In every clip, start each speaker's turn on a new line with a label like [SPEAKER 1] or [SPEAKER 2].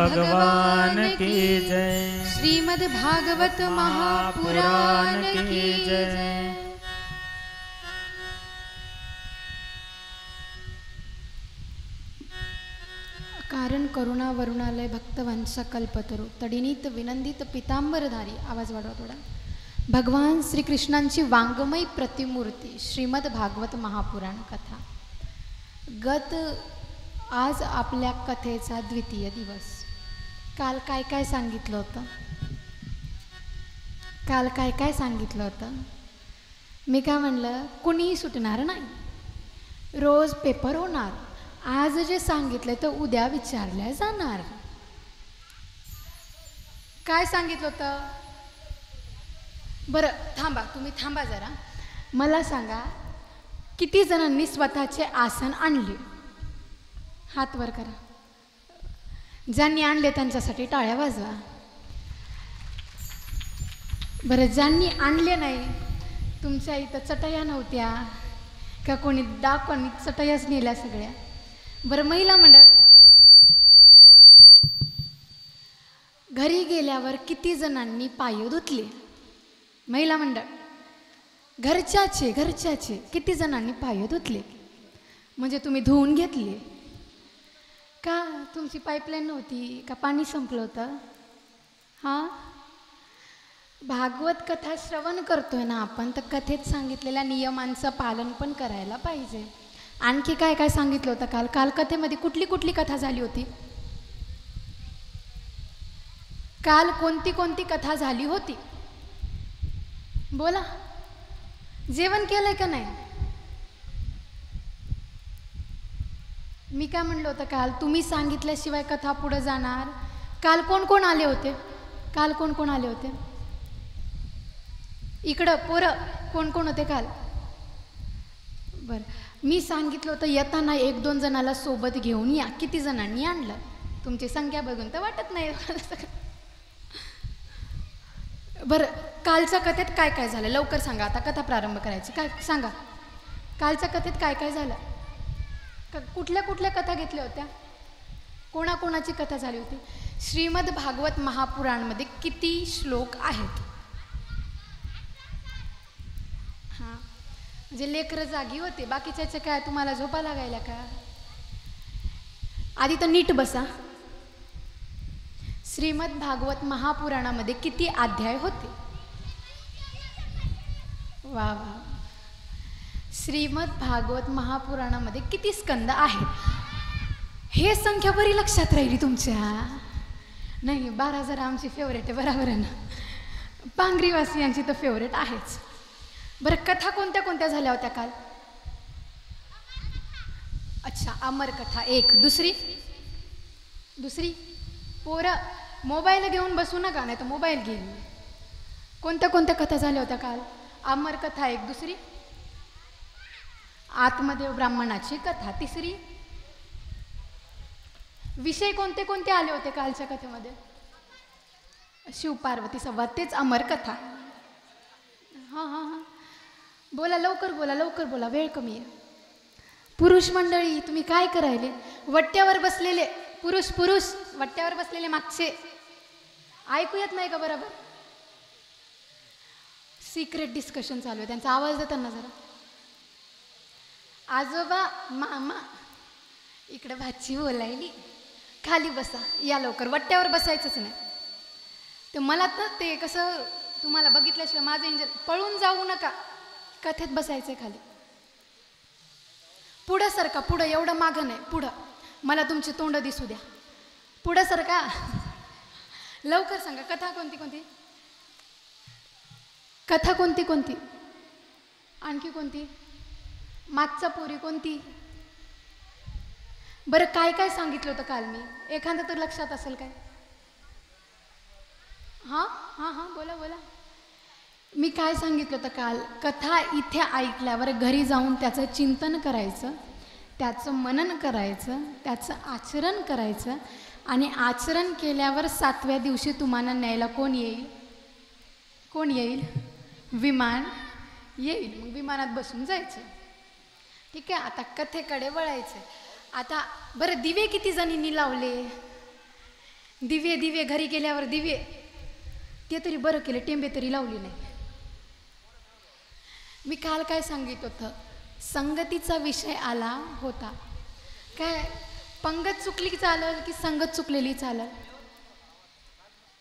[SPEAKER 1] भगवान की जय।
[SPEAKER 2] श्रीमद् भागवत महापुराण की जय। कारण करुणा वरुणालय भक्तवंश कल्पतरू तडिनीत विनंदित पितांबरधारी, आवाज वाढवा थोडा, भगवान श्रीकृष्णांची वाङ्मयी प्रतिमूर्ती श्रीमद् भागवत महापुराण कथा। आज आपल्या कथेचा द्वितीय दिवस। काल काय काय सांगितलं होतं? मी काय म्हणलं, कुणीही सुटणार नाही, रोज पेपर होणार। आज जे सांगितलं तर उद्या विचारल्या जाणार। काय सांगितलं होतं? बरं थांबा, तुम्ही थांबा जरा, मला सांगा किती जणांनी स्वतःचे आसन आणले? हात वर करा। ज्यांनी आणले त्यांच्यासाठी टाळ्या वाजवा। बरं, ज्यांनी आणले नाही, तुमच्या इथं चटया नव्हत्या का? कोणी कोणी चटयाच नेल्या सगळ्या? बरं, महिला मंडळ, घरी गेल्यावर किती जणांनी पाय धुतले? महिला मंडळ, घरच्याचे किती जणांनी पाय धुतले? म्हणजे तुम्ही धुवून घेतले का? तुमची पाईपलाईन नव्हती का? पाणी संपलं होतं? हां, भागवत कथा श्रवण करतोय ना आपण, तर कथेत सांगितलेल्या नियमांचं पालन पण करायला पाहिजे। आणखी काय काय सांगितलं होतं काल कथेमध्ये? कुठली कुठली कथा झाली होती काल? कोणती कथा झाली होती? बोला, जेवण केलंय का नाही? मी काय म्हणलं होतं काल, तुम्ही सांगितल्याशिवाय कथा पुढे जाणार? काल कोण कोण आले होते? इकडं पोरं कोण कोण होते काल? बरं, मी सांगितलं होतं येताना 1-2 जणाला सोबत घेऊन या। किती जणांनी आणलं? तुमची संख्या बघून तर वाटत नाही। बरं, कालच्या कथेत काय काय झालं? लवकर सांगा, आता कथा प्रारंभ करायची। काय सांगा, कालच्या कथेत काय काय झालं? कुठल्या कुठल्या कथा घेतल्या होत्या? कोणाकोणाची कथा झाली होती? श्रीमद् भागवत महापुराणमध्ये किती श्लोक आहेत? हां, म्हणजे लेकरं जागी होते, बाकीच्याचे काय तुम्हाला झोपा लागायला का? आधी तर नीट बसा। श्रीमद् भागवत महापुराणामध्ये किती अध्याय होते? वा वा। श्रीमद् भागवत महापुराणामध्ये किती स्कंद आहेत? हे संख्या बरी लक्षात राहिली तुमच्या? नाही, 12 जरा आमची फेवरेट आहे, बरोबर आहे ना? पांगरीवासियांची तर फेवरेट आहेच। बरं, कथा कोणत्या कोणत्या झाल्या होत्या काल? अच्छा, अमर कथा एक। दुसरी पोरं मोबाईल घेऊन बसू नका, नाही तर मोबाईल घेईन। कोणत्या कोणत्या कथा झाल्या होत्या काल? अमर कथा एक। दुसरी आत्मदेव ब्राह्मणाची कथा। तिसरी विषय कोणते कोणते आले होते कालच्या कथेमध्ये? शिवपार्वती संवाद, तेच अमर कथा। हां हां हां, बोला, लवकर बोला, वेळ कमी आहे। पुरुष मंडळी, तुम्ही काय करायले? वट्ट्यावर बसलेले पुरुष वट्ट्यावर बसलेले मागचे, ऐकू येत नाही का बरोबर? सिक्रेट डिस्कशन चालू आहे, त्यांचा आवाज देताना जरा। आजोबा, मामा, इकडे भाची बोलायली, खाली बसा, या लवकर, वट्ट्यावर बसायचंच नाही। ते मला तर ते कसं, तुम्हाला बघितल्याशिवाय माझं इंजन, पळून जाऊ नका, कथेत बसायचंय खाली। पुढं सरका, पुढं, एवढं मागं नाही, पुढं, मला तुमची तोंड दिसू द्या, पुढं सरका। लवकर सांगा, कथा कोणती? आणखी कोणती? मागचा पोरी कोणती? बरं, काय काय सांगितलं होतं काल मी? एखादं तर लक्षात असेल काय? हां, बोला। मी काय सांगितलं होतं काल? कथा इथे ऐकल्यावर घरी जाऊन त्याचं चिंतन करायचं, त्याचं मनन करायचं, त्याचं आचरण करायचं, आणि आचरण केल्यावर 7व्या दिवशी तुम्हाला न्यायला कोण येईल? विमान येईल। मग विमानात बसून जायचं। ठीक आहे, आता कथेकडे वळायचं। आता बरं, दिवे किती जणींनी लावले? दिवे दिवे घरी गेल्यावर दिवे, ते तरी बरं केलं, टेंबे तरी लावली नाही. मी काल काय सांगित होतं, संगतीचा विषय आला होता काय, पंगत चुकली चालल की संगत चुकलेली चालल,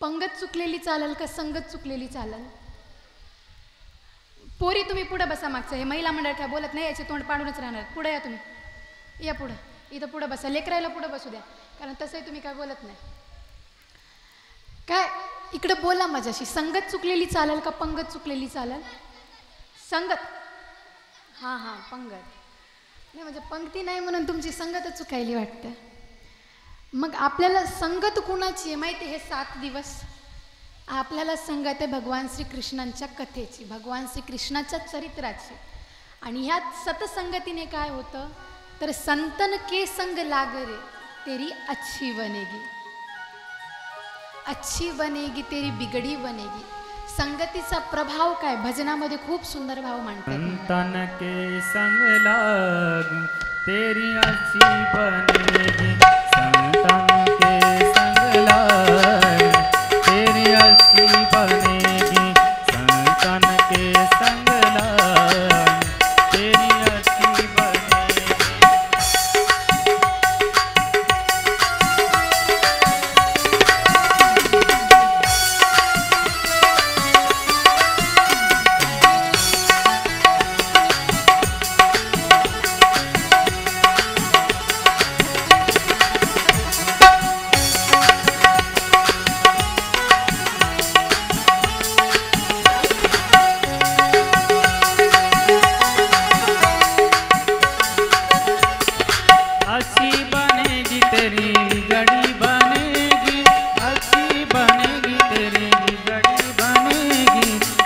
[SPEAKER 2] पंगत चुकलेली चालल का संगत चुकलेली चालल. पोरी तुम्ही पुढे बसा, मागचं हे महिला मंडळ काय बोलत नाही, याचे तोंड पाडूनच राहणार. पुढे या तुम्ही, या पुढं, इथं पुढं बसा, लेकरायला पुढं बसू द्या, कारण तसंही तुम्ही काय बोलत नाही. काय इकडं बोला माझ्याशी, संगत चुकलेली चालल का पंगत चुकलेली चालल. संगत, हां हां पंगत नाही, म्हणजे पंक्ती नाही म्हणून तुमची संगतच चुकायली वाटतं. मग आपल्याला संगत कुणाची आहे माहिती, हे 7 दिवस आपल्याला संगत आहे भगवान श्रीकृष्णांच्या कथेची, भगवान श्रीकृष्णाच्या चरित्राची. आणि ह्यात सतसंगतीने काय होतं तर, संतन के संग लाग रे तेरी अच्छी बनेगी, अच्छी बनेगी तेरी बिगड़ी बनेगी. संगतीचा प्रभाव काय, भजनामध्ये खूप सुंदर भाव मांडतात.
[SPEAKER 1] संतन के संग लाग तेरी अच्छी बनेगी, संतन के संग लाग तेरी अच्छी बनेगी, संतन के संग लाग तेरी अच्छी बनेगी. तेरी अच्छी बनेगी,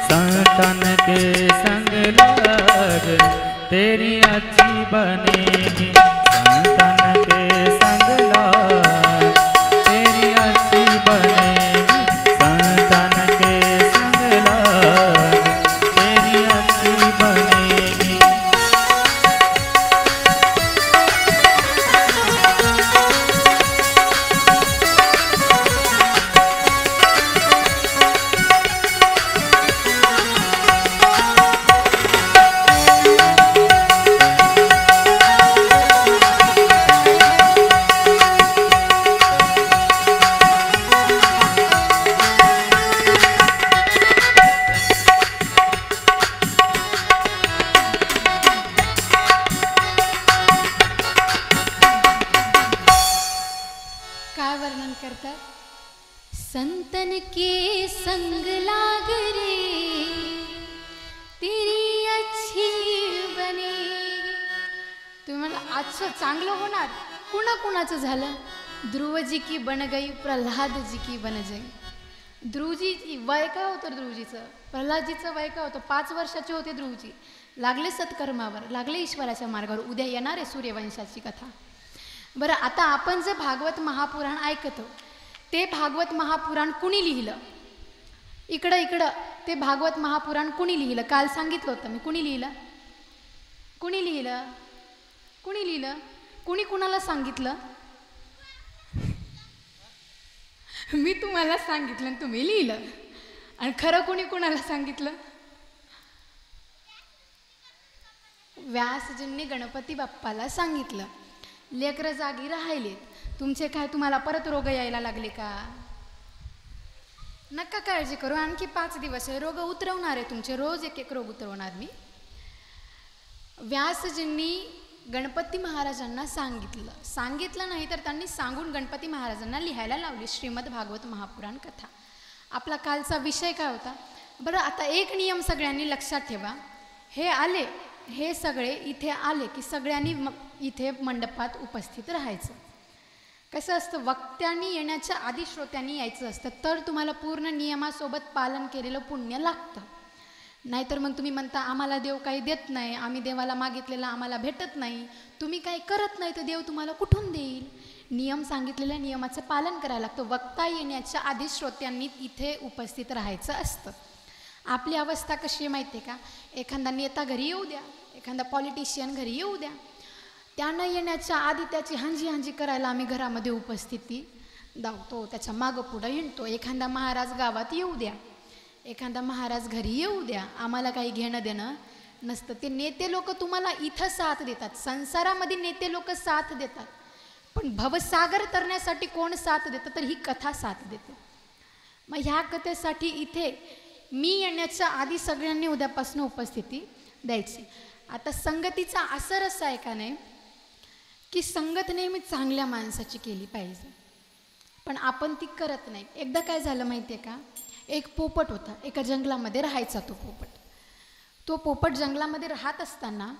[SPEAKER 1] संतन के संग लाग तेरी अच्छी बनेगी, संतन के संग लाग तेरी अच्छी बनेगी.
[SPEAKER 2] संतन के संग लाग रे तेरी अच्छी बनेगी. तुम्ही मला आजचं चांगलं होणार, कुणाचं झालं. ध्रुवजी की बन गई प्रल्हाद जी की बन जाई. ध्रुवजी वय काय होतं ध्रुवजीचं, प्रल्हादजीचं वय काय होतं, 5 वर्षाचे होते ध्रुवजी. लागले सत्कर्मावर, लागले ईश्वराच्या मार्गावर. उद्या येणार आहे सूर्यवंशाची कथा. बरं, आता आपण जे भागवत महापुराण ऐकतो ते भागवत महापुराण कुणी लिहिलं, इकडं ते भागवत महापुराण कुणी लिहिलं, काल सांगितलं होतं मी. कुणी लिहिलं कुणी कुणाला सांगितलं, मी तुम्हाला सांगितलं आणि तुम्ही लिहिलं. आणि खरं कुणी कुणाला सांगितलं, व्यासजींनी गणपती बाप्पाला सांगितलं. लेकरं जागी राहिलेत, तुमचे काय तुम्हाला परत रोग यायला लागले का, नका काळजी करू, आणखी 5 दिवस आहे, रोग उतरवणार आहे तुमचे, रोज एक रोग उतरवणार मी. व्यासजींनी गणपती महाराजांना सांगितलं नाही तर त्यांनी सांगून गणपती महाराजांना लिहायला लावली श्रीमद भागवत महापुराण कथा. आपला कालचा विषय काय होता. बरं, आता एक नियम सगळ्यांनी लक्षात ठेवा. हे सगळे इथे आले की सगळ्यांनी इथे मंडपात उपस्थित राहायचं. कसं असतं, वक्त्यांनी येण्याच्या आधी श्रोत्यांनी यायचं असतं, तर तुम्हाला पूर्ण नियमासोबत पालन केलेलं पुण्य लागतं. नाहीतर मग तुम्ही म्हणता आम्हाला देव काही देत नाही, आम्ही देवाला मागितलेलं आम्हाला भेटत नाही, तुम्ही काही करत नाही तर देव तुम्हाला कुठून देईल. नियम, सांगितलेल्या नियमाचं पालन करायला लागतं. वक्ता येण्याच्या आधी श्रोत्यांनी इथे उपस्थित राहायचं असतं. आपली अवस्था कशी आहे माहिती आहे का, एखादा नेता घरी येऊ द्या, एखादा पॉलिटिशियन घरी येऊ द्या, त्यानं येण्याच्या आधी त्याची हांजी करायला आम्ही घरामध्ये उपस्थिती धावतो, त्याच्या मागं पुढं हिंडतो. एखादा महाराज गावात येऊ द्या, एखादा महाराज घरी येऊ द्या, आम्हाला काही घेणं देणं नसतं. ते नेते लोक तुम्हाला इथं साथ देतात, संसारामध्ये नेते लोक साथ देतात, पण भवसागर तरण्यासाठी कोण साथ देतं तर ही कथा साथ देते. मग ह्या कथेसाठी इथे मी येण्याच्या आधी सगळ्यांनी उद्यापासून उपस्थिती द्यायची. आता संगतीचा असर असा आहे का नाही की संगत नेहमी चांगल्या माणसाची केली पाहिजे, पण आपण ती करत नाही. एकदा काय झालं माहिती आहे का, एक पोपट होता, एका जंगलामध्ये राहायचा तो पोपट जंगलामध्ये राहत असताना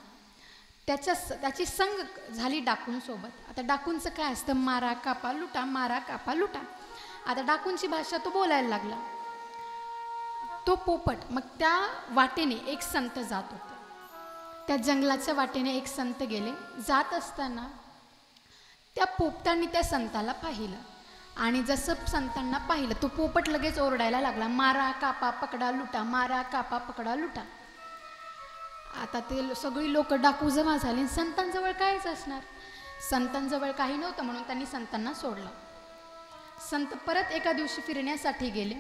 [SPEAKER 2] त्याची संग झाली डाकूंसोबत. आता डाकूंचं काय असतं, मारा कापा लुटा, मारा कापा लुटा. आता डाकूंची भाषा तो बोलायला लागला. तो पोपट मग त्या वाटेने एक संत जात होते, त्या जंगलाच्या वाटेने एक संत गेले. जात असताना त्या पोपटाने त्या संताला पाहिलं, आणि जसं संतांना पाहिलं तो पोपट लगेच ओरडायला लागला, मारा कापा पकडा लुटा, मारा कापा पकडा लुटा. आता ते सगळी लोक डाकू जमा झाली. संतांजवळ कायच असणार, संतांजवळ काही नव्हतं, म्हणून त्यांनी संतांना सोडलं. संत परत एका दिवशी फिरण्यासाठी गेले.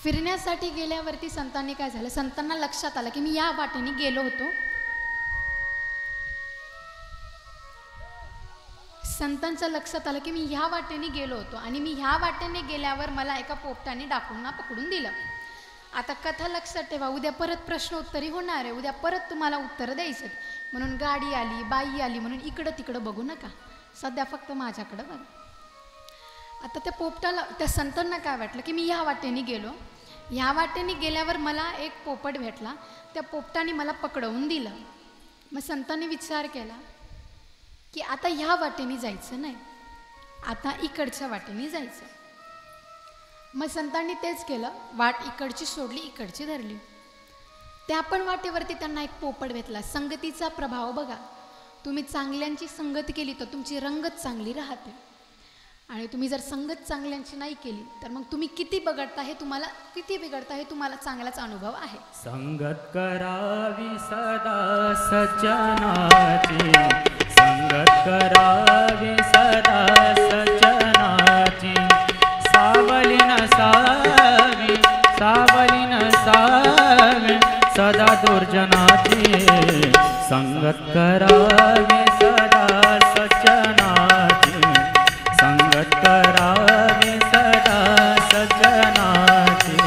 [SPEAKER 2] फिरण्यासाठी गेल्यावरती संतांनी काय झालं, संतांना लक्षात आलं की मी या वाटेने गेलो होतो. संतांच्या लक्षात आलं की मी ह्या वाटेने गेलो होतो, आणि मी ह्या वाटेने गेल्यावर मला एका पोपटाने डाकूंना पकडून दिलं. आता कथा लक्षात ठेवा, उद्या परत प्रश्नोत्तरी होणार आहे, उद्या परत तुम्हाला उत्तर द्यायचं. म्हणून गाडी आली, बाई आली म्हणून इकडं तिकडं बघू नका, सध्या फक्त माझ्याकडं बघा. आता त्या पोपटाला, त्या संतांना काय वाटलं की मी ह्या वाटेने गेलो, ह्या वाटेने गेल्यावर मला एक पोपट भेटला, त्या पोपटाने मला पकडवून दिलं. मग संतांनी विचार केला की आता ह्या वाटेने जायचं नाही, आता इकडच्या वाटेने जायचं. मग संतांनी तेच केलं, वाट इकडची सोडली, इकडची धरली. त्या पण वाटेवरती त्यांना एक पोपट भेटला. संगतीचा प्रभाव बघा, तुम्ही चांगल्यांची संगत केली तर तुमची रंगत चांगली राहते, आणि तुम्ही जर संगत चांगल्यांची नाही केली तर मग तुम्ही किती बिघडता हे तुम्हाला चांगलाच अनुभव आहे.
[SPEAKER 1] संगत करावी सदा सज्जनाची, संगत करावी सदा सज्जनाची, सावली नसावी सदा दुर्जनाची, संगत करावी सदा सज्जनाची, संगत करावी सदा सज्जनाची.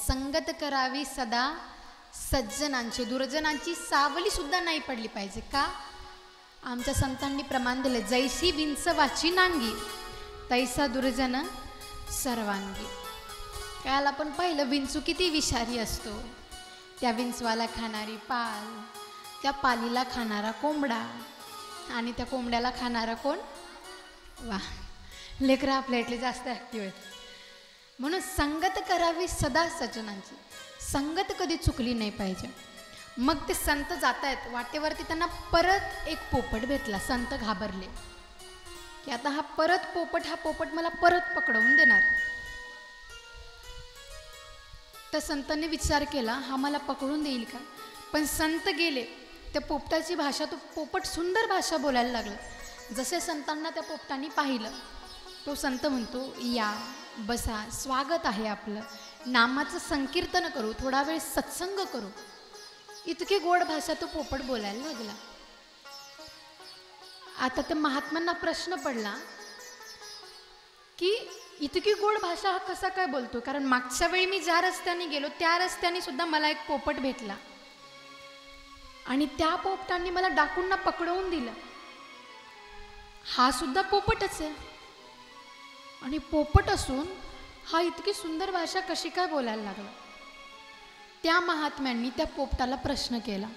[SPEAKER 2] संगत करावी सदा सज्जनांची, दुर्जनांची सावली सुद्धा नाही पडली पाहिजे. का? आमच्या संतांनी प्रमाण दिले, जैसी विंच वाची नांगी तैसा दुर्जन सर्वांगी. काल आपण पाहिलं विंचू किती विषारी असतो, त्या विंचवाला खाणारी पाल, त्या पालीला खाणारा कोंबडा, आणि त्या कोंबड्याला खाणारा कोण? वा, लेकरं आपल्या इथले जास्त ॲक्टिव्ह आहेत. म्हणून संगत करावी सदा सज्जनांची, संगत कधी चुकली नाही पाहिजे. मग ते संत जात आहेत, वाटेवरती त्यांना परत एक पोपट भेटला. संत घाबरले की आता हा पोपट मला परत पकडवून देणार. तर संतांनी विचार केला, हा मला पकडून देईल का? पण संत गेले, त्या पोपटाची भाषा, तो पोपट सुंदर भाषा बोलायला लागला. जसे संतांना त्या पोपटाने पाहिलं, तो संत म्हणतो, या बसा, स्वागत आहे आपलं, नामाचं संकीर्तन करू, थोडा वेळ सत्संग करू. इतकी गोड भाषा तो पोपट बोलायला लागला. आता त्या महात्म्यांना प्रश्न पडला की इतकी गोड भाषा हा कसा काय बोलतो? कारण मागच्या वेळी मी ज्या रस्त्याने गेलो त्या रस्त्याने सुद्धा मला एक पोपट भेटला, आणि त्या पोपटांनी मला डाकूंना पकडवून दिलं. हा सुद्धा पोपटच आहे. आणि पोपट असून हा इतकी सुंदर भाषा कशी काय बोलायला लागला. त्या महात्म्यांनी त्या पोपटाला प्रश्न केला.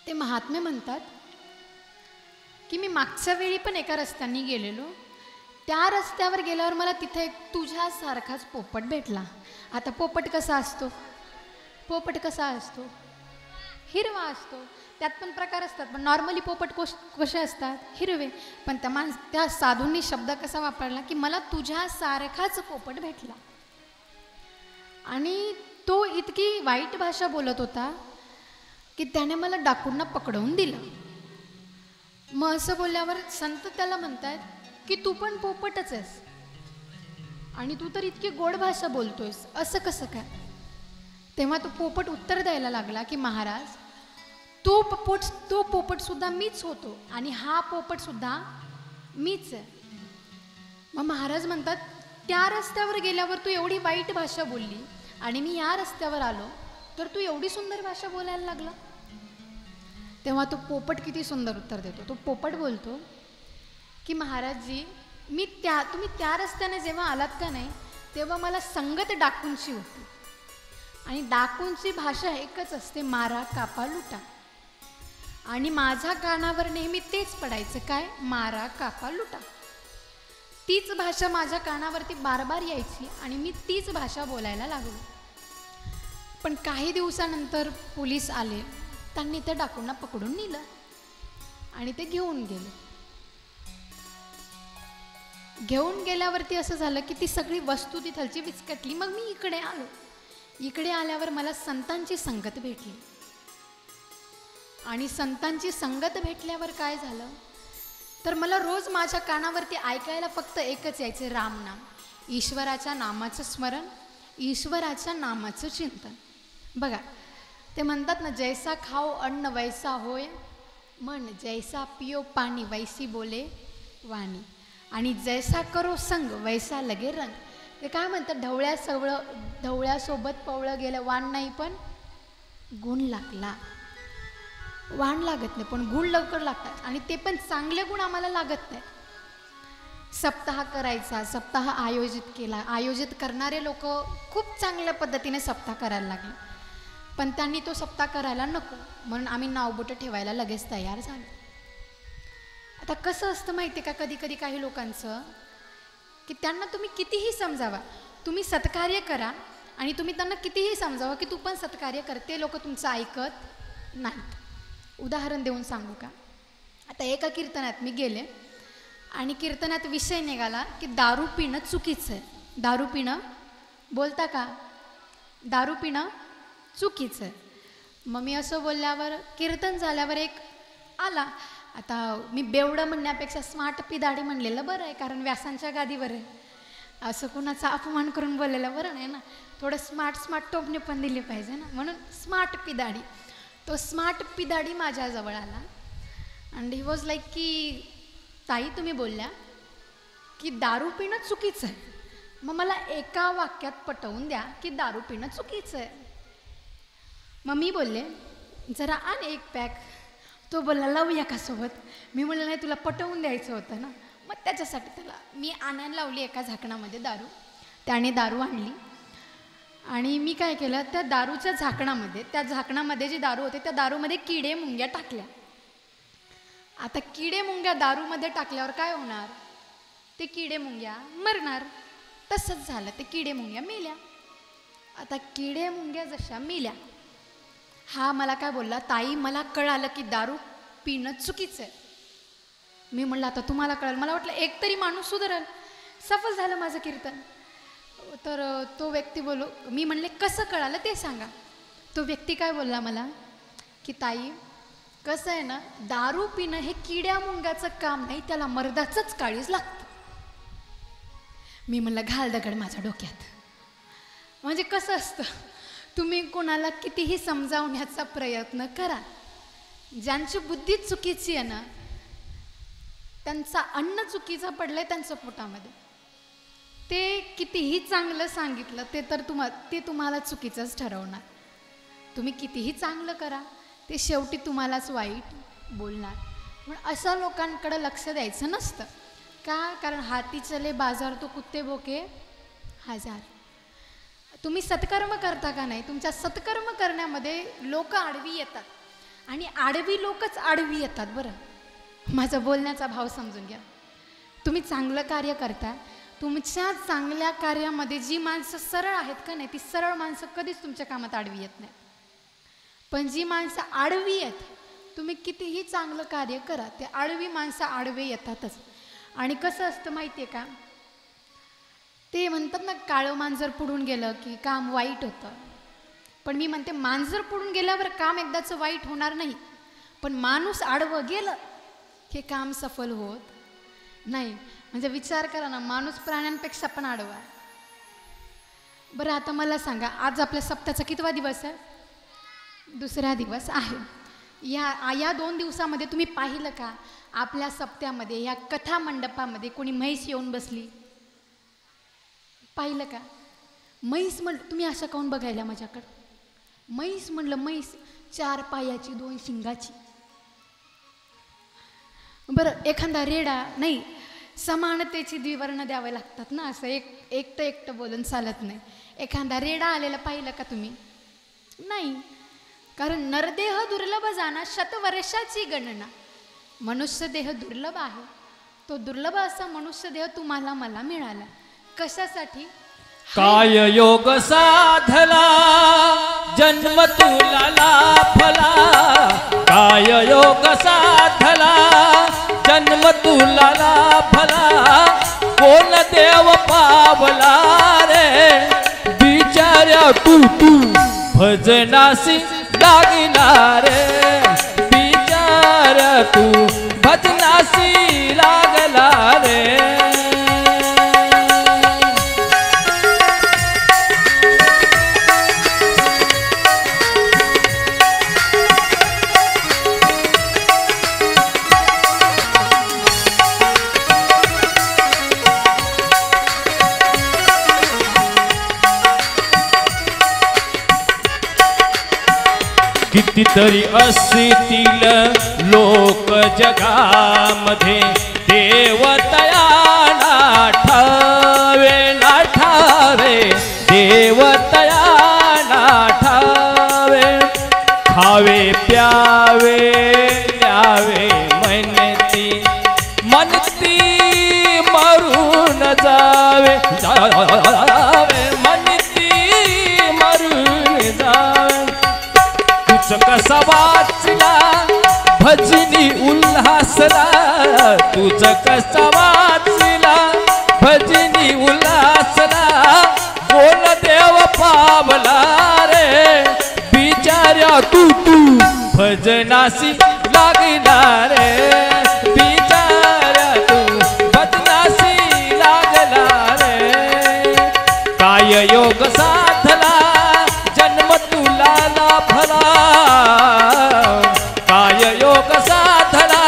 [SPEAKER 2] ते महात्मे म्हणतात की मी मागच्या वेळी पण एका रस्त्याने गेलेलो, त्या रस्त्यावर गेल्यावर मला तिथे एक तुझ्यासारखाच पोपट भेटला. आता पोपट कसा असतो? पोपट कसा असतो? हिरवा असतो. त्यात पण प्रकार असतात, पण नॉर्मली पोपट कसे असतात? हिरवे. पण त्या साधूंनी शब्द कसा वापरला की मला तुझ्यासारखाच पोपट भेटला. आणि तो इतकी वाईट भाषा बोलत होता की त्याने मला डाकूंना पकडवून दिलं. मग असं बोलल्यावर संत त्याला म्हणतात की तू पण पोपटच आहेस आणि तू तर इतकी गोड भाषा बोलतोयस, असं कसं काय? तेव्हा तो पोपट उत्तर द्यायला लागला की महाराज, तो पोपट सुद्धा मीच होतो आणि हा पोपट सुद्धा मीच आहे. मग महाराज म्हणतात त्या रस्त्यावर गेल्यावर तू एवढी वाईट भाषा बोलली आणि मी या रस्त्यावर आलो तर तू एवढी सुंदर भाषा बोलायला लागला. तेव्हा तो पोपट किती सुंदर उत्तर देतो. तो पोपट बोलतो की महाराजजी, तुम्ही त्या रस्त्याने जेव्हा आलात का नाही तेव्हा मला संगत डाकूंची होती. आणि डाकूंची भाषा एकच असते, मारा कापा लुटा. आणि माझ्या कानावर नेहमी तेच पडायचं, काय? मारा कापा लुटा. तीच भाषा माझ्या कानावरती बार यायची आणि मी तीच भाषा बोलायला लागलो. पण काही दिवसानंतर पोलीस आले, त्यांनी त्या डाकूंना पकडून नेलं आणि ते घेऊन गेले. घेऊन गेल्यावरती असं झालं की ती सगळी वस्तू तिथलची विस्कटली. मग मी इकडे आलो. इकडे आल्यावर मला संतांची संगत भेटली. आणि संतांची संगत भेटल्यावर काय झालं तर मला रोज माझ्या कानावरती ऐकायला फक्त एकच यायचे, राम नाम. ईश्वराच्या नामाचं स्मरण, ईश्वराच्या नामाचं चिंतन. बघा ते म्हणतात ना, जैसा खाओ अन्न वैसा होय मन, जैसा पियो पाणी वैसी बोले वाणी, आणि जैसा करो संग वैसा लगे रंग. ते काय म्हणतात, ढवळ्यासोबत पवळं गेलं वाण नाही पण गुण लागला. वाण लागत नाही पण गुण लवकर लागतात, आणि ते पण चांगले गुण आम्हाला लागत नाही. सप्ताह करायचा, सप्ताह आयोजित केला. आयोजित करणारे लोक खूप चांगल्या पद्धतीने सप्ताह करायला लागले, पण त्यांनी तो सप्ताह करायला नको म्हणून आम्ही नावबोटं ठेवायला लगेच तयार झालो. आता कसं असतं माहिती आहे का, कधी कधी काही लोकांचं की त्यांना तुम्ही कितीही समजावा, तुम्ही सत्कार्य करा आणि तुम्ही त्यांना कितीही समजावा की तू पण सत्कार्य कर, ते लोक तुमचं ऐकत नाहीत. उदाहरण देऊन सांगू का? आता एका कीर्तनात मी गेले आणि कीर्तनात विषय निघाला की दारू पिणं चुकीचं आहे. दारू पिणं बोलता का? दारू पिणं चुकीचं आहे. मग मी असं बोलल्यावर कीर्तन झाल्यावर एक आला. आता मी बेवडं म्हणण्यापेक्षा स्मार्ट पिदाडी म्हणलेलं बरं आहे, कारण व्यासांच्या गादीवर आहे. असं कुणाचा अपमान करून बोललेलं बरं नाही ना, थोडं स्मार्ट टोपणे पण दिले पाहिजे ना, म्हणून स्मार्ट पिदाडी. तो स्मार्ट पिदाडी माझ्याजवळ आला अँड ही वॉज लाईक की ताई तुम्ही बोलल्या की दारू पिणं चुकीचं आहे. मग मला एका वाक्यात पटवून द्या की दारू पिणं चुकीचं आहे. मग मी बोलले जरा आण एक पॅक. तो बोलला लावूया का सोबत? मी म्हणलं नाही, तुला पटवून द्यायचं होतं ना. मग त्याच्यासाठी त्याला मी आणायला लावली एका झाकणामध्ये दारू. त्याने दारू आणली आणि मी काय केलं, त्या दारूच्या झाकणामध्ये, त्या झाकणामध्ये जी दारू होते त्या दारूमध्ये किडे मुंग्या टाकल्या. आता किडे मुंग्या दारूमध्ये टाकल्यावर काय होणार? ते किडे मुंग्या मरणार. तसंच झालं, ते किडे मुंग्या मेल्या. आता किडे मुंग्या जशा मेल्या, हा मला काय बोलला, ताई मला कळालं की दारू पिणं चुकीचं आहे. मी म्हणलं आता तुम्हाला कळलं. मला वाटलं एक तरी माणूस सुधारेल. सफल झालं माझं कीर्तन. तर तो व्यक्ती बोलू, मी म्हणले कसं कळालं ते सांगा. तो व्यक्ती काय बोलला मला की ताई कसं आहे ना, दारू पिणं हे किड्या मुंग्याचं काम नाही, त्याला मर्दाचंच काळीज लागतं. मी म्हणलं घाल दगड माझ्या डोक्यात. म्हणजे कसं असतं, तुम्ही कोणाला कितीही समजावण्याचा प्रयत्न करा, ज्यांची बुद्धी चुकीची आहे ना, त्यांचा अन्न चुकीचं पडलंय त्यांच्या पोटामध्ये, ते कितीही चांगलं सांगितलं ते तुम्हाला चुकीचंच ठरवणार. तुम्ही कितीही चांगलं करा, ते शेवटी तुम्हालाच वाईट बोलणार. पण असं लोकांकडे लक्ष द्यायचं नसतं का, कारण हाती चले बाजार तो कुत्ते भोके हजार. तुम्ही सत्कर्म करता का नाही? तुमच्या सत्कर्म करण्यामध्ये लोक आडवी येतात आणि आडवी लोकच आडवी येतात. बरं, माझा बोलण्याचा भाव समजून घ्या. तुम्ही चांगलं कार्य करता, तुमच्या चांगल्या कार्यामध्ये जी माणसं सरळ आहेत का नाही, ती सरळ माणसं कधीच तुमच्या कामात आडवी येत नाही. पण जी माणसं आडवी आहेत, तुम्ही कितीही चांगलं कार्य करा, ते आडवी माणसं आडवे येतातच. आणि कसं असतं माहिती आहे का, ते म्हणतात ना, काळं मांजर पुढून गेलं की काम वाईट होतं. पण मी म्हणते, मांजर पुढून गेल्यावर काम एकदाचं वाईट होणार नाही, पण माणूस आडवं गेलं हे काम सफल होत नाही. म्हणजे विचार करा ना, माणूस प्राण्यांपेक्षा पण आडवा आहे. बरं, आता मला सांगा, आज आपल्या सप्ताहाचा कितवा दिवस आहे? दुसरा दिवस आहे. या 2 दिवसामध्ये तुम्ही पाहिलं का, आपल्या सप्त्यामध्ये ह्या कथा मंडपामध्ये कोणी म्हैस येऊन बसली? पाहिलं का? म्हैस म्हणलं, तुम्ही असं काऊन बघायला माझ्याकडं? म्हैस म्हणलं, म्हैस 4 पायाची 2 शिंगाची. बरं, एखादा रेडा नाही, समानतेची द्विवर्ण द्यावे लागतात ना, असं एकटं बोलून चालत नाही. एखादा रेडा आलेला पाहिलं का तुम्ही? नाही, कारण नरदेह दुर्लभ जाणा शतवर्षाची गणना. मनुष्य देह दुर्लभ आहे, तो दुर्लभ असा मनुष्य देह तुम्हाला मला मिळाला. कशासाठी?
[SPEAKER 1] काय योग साधला जन्म तुला लाभला, काय योग साधला जन्म तुला लाभला, कोण देव पावला रे बिचाऱ्या तू भजनासी लागला रे, बिचाऱ्या तू भजनासी लागला रे. कितीतरी असतील लोक जगामध्ये, देवतया नाठावे नाठावे, देवतया नाठावे, खावे प्यावे न्यावे म्हणती म्हणती मरून जावे जावे, म्हणती मरून जावे. तुझ कसा वाचला भजनी उल्हासला, तुझ कसा वाचला भजनी उल्हासला, कोण देव पावला रे बिचाऱ्या तू भजनासी लागला रे, बिचाऱ्या तू भजनासी लागला रे. काय योग साधला जन्म तुला लाभला, काय योग साधला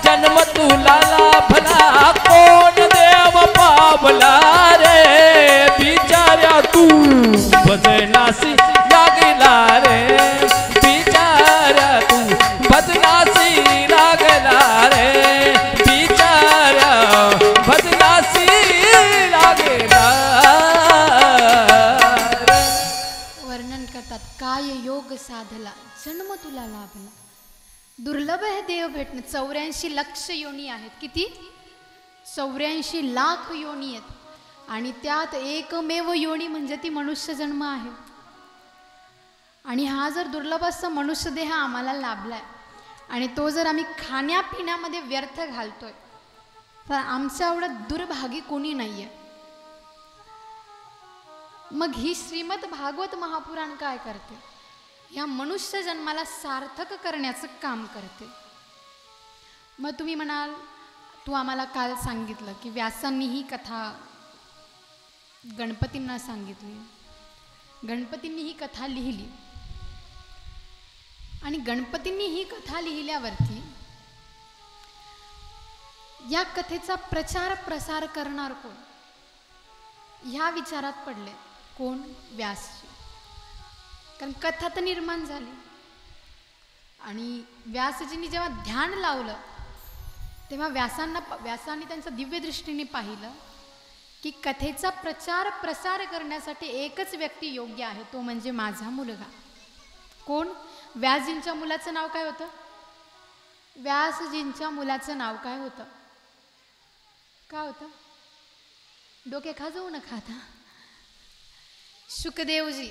[SPEAKER 1] जन्म तुला लाभला, कोण देव पावला रे बिचाऱ्या तू भजनासी लागला रे, बिचाऱ्या तू भजनासी लागला रे, बिचाऱ्या भजनासी लागला.
[SPEAKER 2] वर्णन करतात, काय योग साधला जन्म तुला लाभला. दुर्लभ आहे देव भेटणं. 84 लक्ष योनी आहेत. किती? 84 लाख योनी आहेत. आणि त्यात एकमेव योनी म्हणजे ती मनुष्य जन्म आहे. आणि हा जर दुर्लभ असा मनुष्य देह आम्हाला लाभलाय आणि तो जर आम्ही खाण्यापिण्यामध्ये व्यर्थ घालतोय, तर आमच्या एवढं दुर्भागी कोणी नाहीये. मग ही श्रीमद भागवत महापुराण काय करते? या मनुष्य जन्माला सार्थक करण्याचं काम करते. मग तुम्ही म्हणाल, तू आम्हाला काल सांगितलं की व्यासांनी ही कथा गणपतींना सांगितली, गणपतींनी ही कथा लिहिली, आणि गणपतींनी ही कथा लिहिल्यावरती या कथेचा प्रचार प्रसार करणार कोण? ह्या विचारात पडले. कोण? व्यासजी. कारण कथा तर निर्माण झाली आणि व्यासजींनी जेव्हा ध्यान लावलं तेव्हा व्यासांनी त्यांचं दिव्य दृष्टीने पाहिलं की कथेचा प्रचार प्रसार करण्यासाठी एकच व्यक्ती योग्य आहे, तो म्हणजे माझा मुलगा. कोण? व्यासजींच्या मुलाचं नाव काय होतं? व्यासजींच्या मुलाचं नाव काय होतं? काय होतं? डोके खा जाऊ नका आता. शुकदेवजी.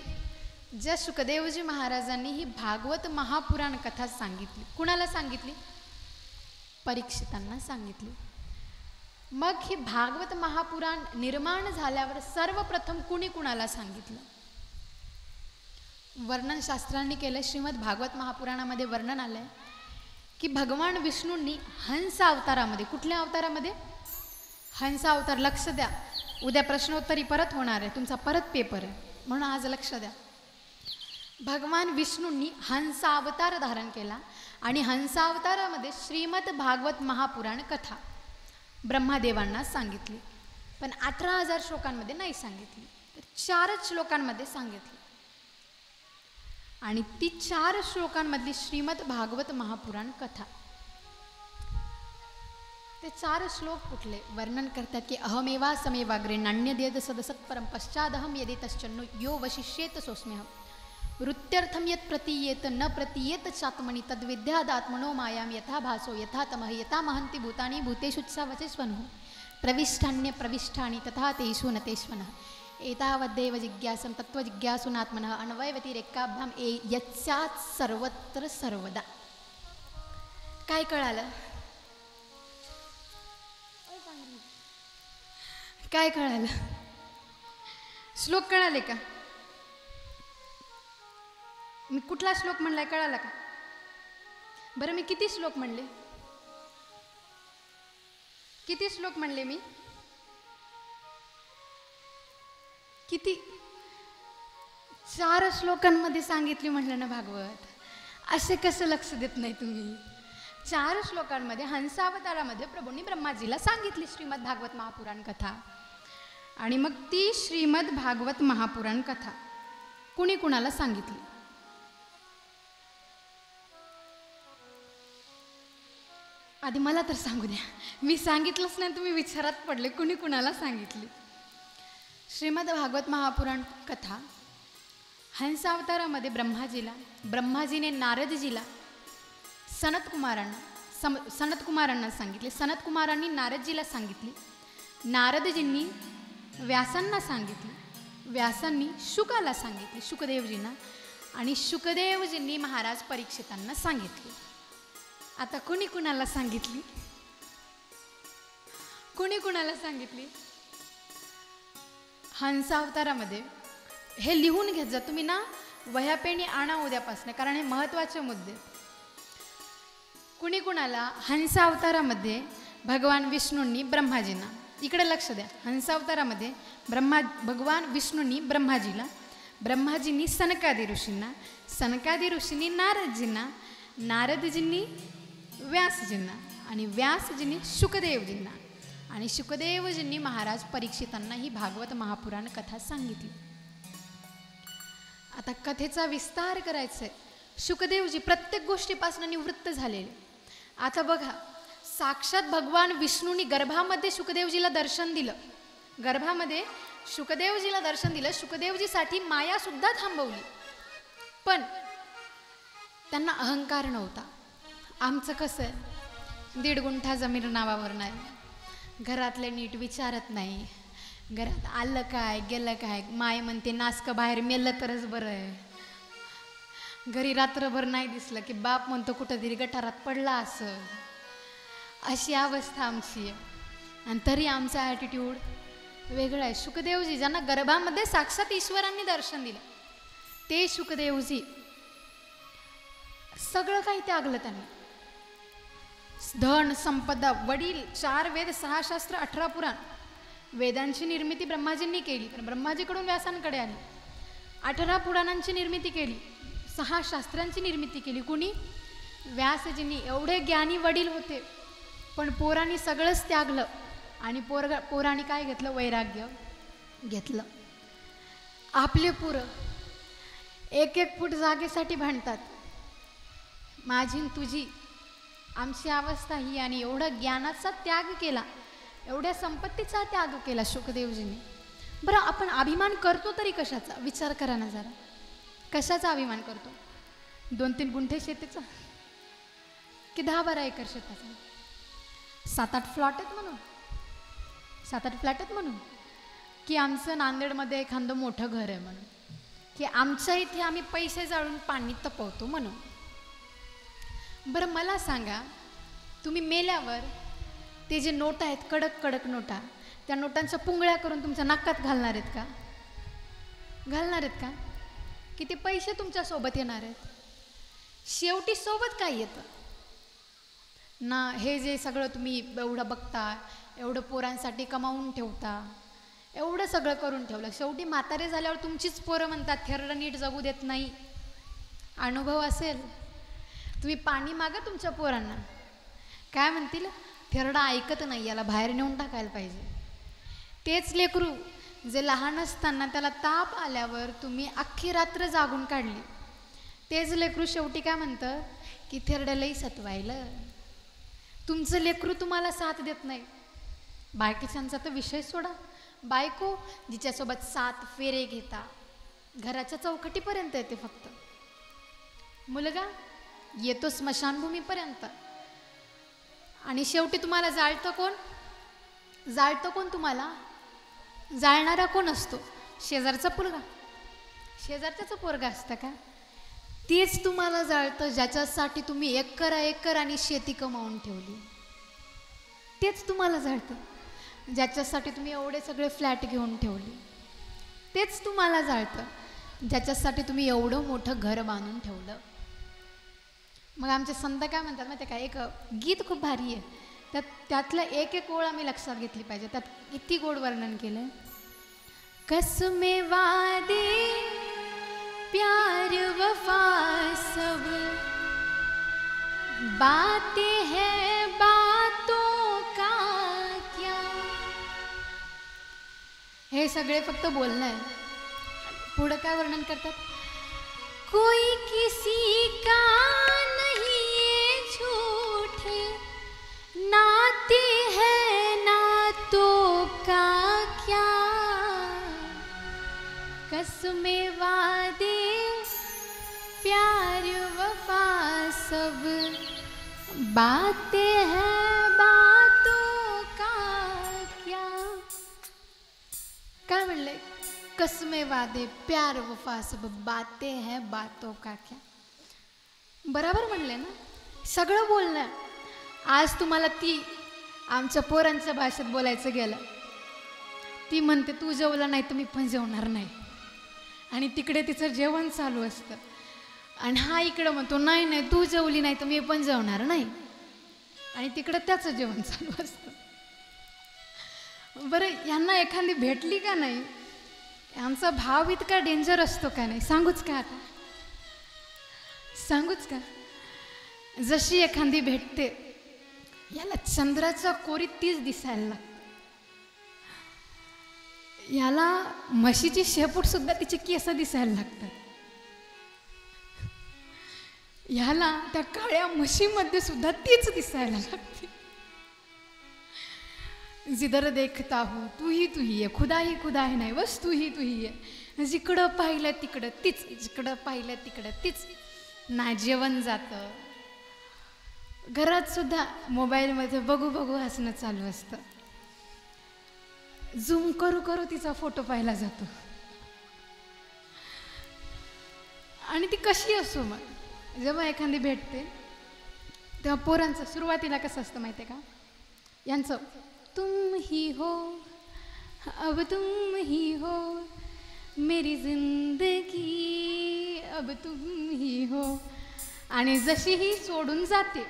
[SPEAKER 2] ज्या शुकदेवजी महाराजांनी ही भागवत महापुराण कथा सांगितली, कुणाला सांगितली? परीक्षितांना सांगितली. मग ही भागवत महापुराण निर्माण झाल्यावर सर्वप्रथम कुणाला सांगितलं? वर्णन शास्त्रांनी केलं. श्रीमद भागवत महापुराणामध्ये वर्णन आलंय की भगवान विष्णूंनी हंस अवतारामध्ये, कुठल्या अवतारामध्ये? हंस अवतार. लक्ष द्या, उद्या प्रश्नोत्तरी परत होणार आहे, तुमचा परत पेपर आहे, म्हणून आज लक्ष द्या. भगवान विष्णूंनी हंस अवतार धारण केला आणि हंस अवतारामध्ये श्रीमद भागवत महापुराण कथा ब्रह्मादेवांना सांगितली. पण 18,000 श्लोकांमध्ये नाही सांगितली, तर 4 श्लोकांमध्ये सांगितली. आणि ती 4 श्लोकांमधली श्रीमद भागवत महापुराण कथा. ते 4 श्लोक कुठले? वर्णन करतात की अहमेवा समेवाग्रे नान्यदेद सदसत्परम पश्चादहम यदेतश्चन्नो यो वशिष्येत सोस्म्यहम् वृत्त्यर्थम यत् प्रतीयेत न प्रतीयेत चात्मनि तद्विद्यादात्मनो मायां यथा भासो यथा तमः यथा महन्ति भूतानि भूतेषुत्सावचेष्वनुः प्रविष्ठान्य प्रविष्ठानि तथा तेषु न तेष्वनः एतावद्देव जिज्ञासं तत्त्वजिज्ञासूनात्मनः अन्वयव्यतिरेकाभ्याम् यस्यात् सर्वत्र सर्वदा. काय कळालं? काय कळालं? श्लोक कळाले का? मी कुठला श्लोक म्हणलाय कळाला का? बरं, मी किती श्लोक म्हणले? किती श्लोक म्हणले मी? किती? 4 श्लोकांमध्ये सांगितली म्हणलं ना भागवत. असे कसं लक्ष देत नाही तुम्ही? 4 श्लोकांमध्ये हंसावतारामध्ये प्रभूंनी ब्रह्माजीला सांगितली श्रीमद भागवत महापुराण कथा. आणि मग ती श्रीमद भागवत महापुराण कथा कुणाला सांगितली? आधी मला तर सांगू द्या, मी सांगितलंच नाही, तुम्ही विचारात पडले कुणाला सांगितली. श्रीमद भागवत महापुराण कथा हंसावतारामध्ये ब्रह्माजीने नारदजीला सनतकुमारांना सांगितले. सनतकुमारांनी नारदजीला सांगितली. नारदजींनी व्यासांना सांगितली. व्यासांनी शुकाला सांगितली, शुकदेवजींना. आणि शुकदेवजींनी महाराज परीक्षितांना सांगितली. आता कुणाला सांगितली? कुणाला सांगितली? हंसावतारामध्ये हे लिहून घेत जा तुम्ही ना, वह्यापेणी आणा उद्यापासून, कारण हे महत्त्वाचे मुद्दे. कुणाला? हंसावतारामध्ये भगवान विष्णूंनी ब्रह्माजींना, इकडे लक्ष द्या, हंसावतारामध्ये भगवान विष्णूंनी ब्रह्माजीला, ब्रह्माजींनी सनकादी ऋषींना, सनकादी ऋषींनी नारदजींना, नारदजींनी व्यासजींना, आणि व्यासजींनी शुकदेवजींना, आणि शुकदेवजींनी महाराज परीक्षितांना ही भागवत महापुराण कथा सांगितली. आता कथेचा विस्तार करायचा आहे. शुकदेवजी प्रत्येक गोष्टीपासून निवृत्त झालेले. आता बघा, साक्षात भगवान विष्णूंनी गर्भामध्ये शुकदेवजीला दर्शन दिलं. गर्भामध्ये शुकदेवजीला दर्शन दिलं. शुकदेवजीसाठी माया सुद्धा थांबवली. पण त्यांना अहंकार नव्हता. आमचं कसं आहे, 1.5 गुंठा जमीन नावावर नाही, घरातले नीट विचारत नाही, घरात आलं काय गेलं काय, माय म्हणते नासकं बाहेर मेलं तरच बरं आहे, घरी रात्रभर नाही दिसलं की बाप म्हणतो कुठंतरी गटारात पडला असं. अशी अवस्था आमची आहे. आणि तरी आमचा ॲटिट्यूड वेगळा आहे. शुकदेवजी ज्यांना गर्भामध्ये साक्षात ईश्वरांनी दर्शन दिलं, ते शुकदेवजी सगळं काही त्यागलं. त्यांनी धन संपदा, वडील, 4 वेद, 6 शास्त्र, 18 पुराण, वेदांची निर्मिती ब्रह्माजींनी केली, पण ब्रह्माजीकडून व्यासांकडे आली. 18 पुराणांची निर्मिती केली, 6 शास्त्रांची निर्मिती केली. कुणी? व्यासजींनी. एवढे ज्ञानी वडील होते, पण पोरांनी सगळंच त्यागलं. आणि पोरांनी काय घेतलं? वैराग्य घेतलं. आपले पोरं 1-1 फूट जागेसाठी भांडतात. माझी तुझी आमची अवस्था ही आणि एवढं ज्ञानाचा त्याग केला, एवढ्या संपत्तीचा त्याग केला शुकदेवजींनी. बरं आपण अभिमान करतो तरी कशाचा? विचार करा ना जरा. कशाचा अभिमान करतो? 2-3 गुंठे शेतीचा की 10-12 एकर शेताचा? 7-8 फ्लॉट आहेत म्हणून, 7-8 फ्लॅट आहेत म्हणून, की आमचं नांदेडमध्ये एखादं मोठं घर आहे म्हणून, की आमच्या इथे आम्ही पैसे जाळून पाणी तपवतो म्हणून? बरं मला सांगा, तुम्ही मेल्यावर ते जे नोट आहेत, कडक कडक नोटा, त्या नोटांच्या पुंगळ्या करून तुमच्या नाकात घालणार आहेत का? घालणार आहेत का? की ते पैसे तुमच्या सोबत येणार आहेत? शेवटी सोबत काय येतं ना? हे जे सगळं तुम्ही एवढं बघता, एवढं पोरांसाठी कमावून ठेवता, एवढं सगळं करून ठेवलं, शेवटी म्हातारे झाल्यावर तुमचीच पोरं म्हणतात थेरडं नीट जगू देत नाही. अनुभव असेल, तुम्ही पाणी मागा तुमच्या पोरांना, काय म्हणतील? थेरडा ऐकत नाही, याला बाहेर नेऊन टाकायला पाहिजे. तेच लेकरू जे लहान असताना त्याला ताप आल्यावर तुम्ही अख्खी रात्र जागून काढली, तेच लेकरू शेवटी काय म्हणतं? की थेरडं लई सतवायलं. तुमचं लेकरू तुम्हाला साथ देत नाही. बायकोच्यांचा तर विषय सोडा. बायको जिच्यासोबत 7 फेरे घेता, घराच्या चौकटीपर्यंत येते फक्त. मुलगा येतो स्मशानभूमीपर्यंत. आणि शेवटी तुम्हाला जाळतं कोण? जाळतं कोण तुम्हाला? जाळणारा कोण असतो? शेजारचा पोरगा, शेजारच्याचं पोरगा असतं का? तेच तुम्हाला जाळतं ज्याच्यासाठी तुम्ही एकर आणि शेती कमावून ठेवली. तेच तुम्हाला जाळतं ज्याच्यासाठी तुम्ही एवढे सगळे फ्लॅट घेऊन ठेवले. तेच तुम्हाला जाळतं ज्याच्यासाठी तुम्ही एवढं मोठं घर बांधून ठेवलं. मग आमचे संत काय म्हणतात माहिती आहे का? एक गीत खूप भारी आहे, त्यातलं एक ओळ आम्ही लक्षात घेतली पाहिजे. त्यात किती गोड वर्णन केलं. कसमे वादे प्यार वफा सब बातें हैं बातों का क्या. हे सगळे फक्त बोलणं आहे. पुढं काय वर्णन करतात? कोई किसी का नहीं ये झूठे नाते हैं नातों का क्या. कसमे वादे प्यार वफा सब बातें हैं बातों का क्या. काय म्हणले? कसमे वादे प्यार वफा सब बातें हैं बातों का क्या. बरोबर म्हणले ना? सगळं बोलणं. आज तुम्हाला ती आमच्या पोरांच्या भाषेत बोलायचं गेलं, ती म्हणते तू जेवला नाही तर मी पण जेवणार नाही. आणि तिकडे तिचं जेवण चालू असतं. आणि हा इकडं म्हणतो नाही नाही तू जेवली नाही तर मी पण जेवणार नाही. आणि तिकडं त्याचं जेवण चालू असतं. बरं यांना एखादी भेटली का नाही? आमचा भाव इतका डेंजर असतो का नाही? सांगूच का आता? सांगूच का? जशी एखादी भेटते, याला चंद्राच्या कोरीत तीच दिसायला लागते. याला म्हशीची शेपूट सुद्धा तिचे केस दिसायला लागतात. ह्याला त्या काळ्या म्हशीमध्ये सुद्धा तीच दिसायला लागते. जिधर देखता हूँ तू ही है, खुदा ही नाही, बस तू ही आहे. जिकडं पाहिलं तिकडं तीच, जिकडं पाहिलं तिकडं तीच. ना जेवण जातं. घरात सुद्धा मोबाईलमध्ये बघू बघू हसणं चालू असतं. झूम करू करू तिचा फोटो पाहिला जातो. आणि ती कशी असो, मग जेव्हा एखादी भेटते तेव्हा पोरांचं सुरुवातीला कसं असतं माहिती आहे का? यांचं तुम ही हो अब तुम ही हो मेरी जिंदगी अब तुम ही हो. आणि जशी ही सोडून जाते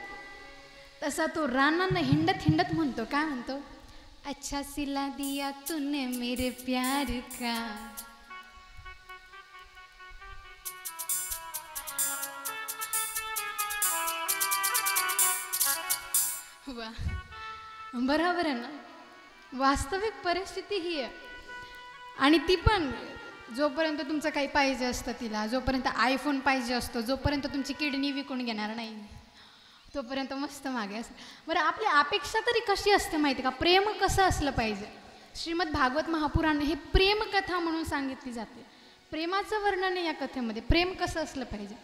[SPEAKER 2] तसा तो रानानं हिंडत हिंडत म्हणतो, काय म्हणतो? अच्छा सिला दिया तूने मेरे प्यार का. वा, बरोबर आहे ना? वास्तविक परिस्थिती ही आहे. आणि ती पण जोपर्यंत तुमचं काही पाहिजे असतं तिला, जोपर्यंत आयफोन पाहिजे असतो, जोपर्यंत तुमची किडनी विकून घेणार नाही, तोपर्यंत मस्त मागे असं. बरं, आपली अपेक्षा तरी कशी असते माहिती का? प्रेम कसं असलं पाहिजे? श्रीमद भागवत महापुराण हे प्रेमकथा म्हणून सांगितली जाते. प्रेमाचं वर्णन आहे या कथेमध्ये. प्रेम कसं असलं पाहिजे?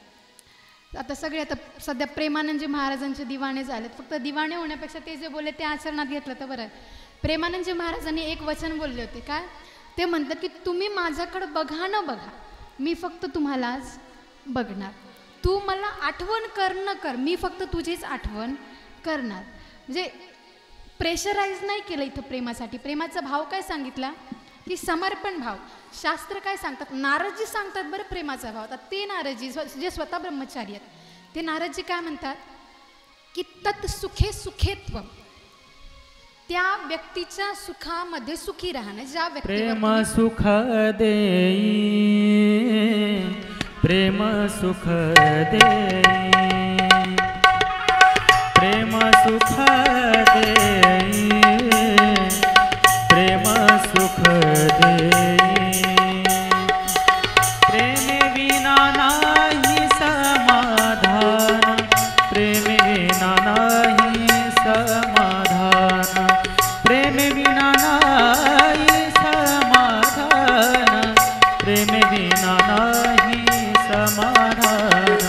[SPEAKER 2] आता सगळे आता सध्या प्रेमानंदजी महाराजांचे दिवाणे झालेत. फक्त दिवाणे होण्यापेक्षा ते जे बोलले ते आचरणात घेतलं तर बरं आहे. प्रेमानंदजी महाराजांनी एक वचन बोलले होते. काय ते म्हणतात की तुम्ही माझ्याकडं बघा न बघा, मी फक्त तुम्हालाच बघणार. तू मला आठवण कर न कर, मी फक्त तुझीच आठवण करणार. म्हणजे प्रेशराईज नाही केलं इथं प्रेमासाठी. प्रेमाचा भाव काय सांगितला की समर्पण भाव. शास्त्र काय सांगतात? नारदजी सांगतात बरं प्रेमाचा भाव. आता ते नारदजी जे स्वतः ब्रह्मचारी आहेत ते नारदजी काय म्हणतात की तत् सुखे सुखेत्व, त्या व्यक्तीच्या सुखामध्ये सुखी राहणं. ज्या
[SPEAKER 1] प्रेम सुख देई, प्रेम सुख देई, प्रेम सुख देई, प्रेम सुख देई. प्रेम विना नाही समाधान, प्रेम विना नाही समाधान, प्रेम विना नाही समाधान, प्रेम विना नाही समाधान.